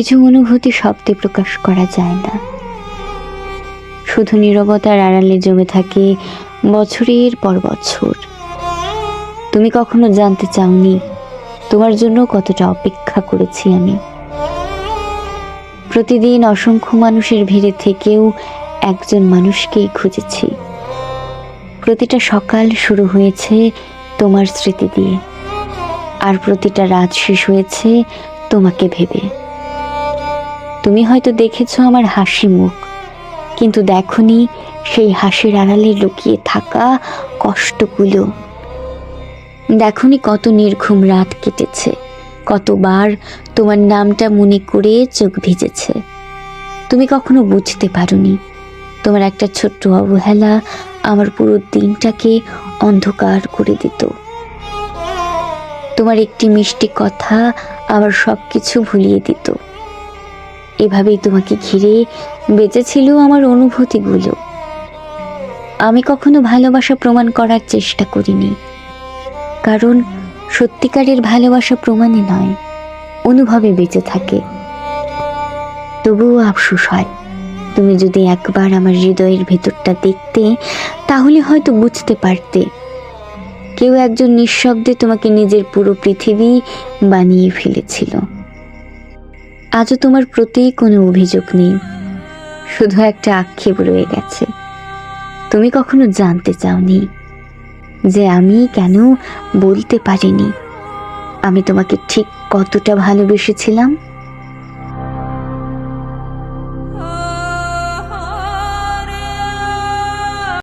কিছু অনুভূতি শব্দে প্রকাশ করা যায় না, শুধু নীরবতার আড়ালে জমে থাকে বছরের পর বছর। তুমি কখনো জানতে চাওনি তোমার জন্য কতটা অপেক্ষা করেছি আমি। প্রতিদিন অসংখ্য মানুষের ভিড়ে থেকেও একজন মানুষকেই খুঁজেছি। প্রতিটা সকাল শুরু হয়েছে তোমার স্মৃতি দিয়ে, আর প্রতিটা রাত শেষ হয়েছে তোমাকে ভেবে। তুমি হয়তো দেখেছো আমার হাসি মুখ, কিন্তু দেখোনি সেই হাসির আড়ালে লুকিয়ে থাকা কষ্টগুলো। দেখোনি কত নির্ঘুম রাত কেটেছে, কতবার তোমার নামটা মনে করে চোখ ভিজেছে। তুমি কখনো বুঝতে পারোনি তোমার একটা ছোট্ট অবহেলা আমার পুরো দিনটাকে অন্ধকার করে দিত। তোমার একটি মিষ্টি কথা আবার সবকিছু ভুলিয়ে দিত। এভাবেই তোমাকে ঘিরে বেঁচেছিল আমার অনুভূতিগুলো। আমি কখনো ভালোবাসা প্রমাণ করার চেষ্টা করিনি, কারণ সত্যিকারের ভালোবাসা প্রমাণে নয়, অনুভবে বেঁচে থাকে। তবুও আফসোস হয়, তুমি যদি একবার আমার হৃদয়ের ভেতরটা দেখতে, তাহলে হয়তো বুঝতে পারতে কেউ একজন নিঃশব্দে তোমাকে নিজের পুরো পৃথিবী বানিয়ে ফেলেছিল। আজও তোমার প্রতি কোনো অভিযোগ নেই, শুধু একটা আক্ষেপ রয়ে গেছে। তুমি কখনো জানতে চাওনি যে আমি কেন বলতে পারিনি আমি তোমাকে ঠিক কতটা ভালোবেসেছিলাম।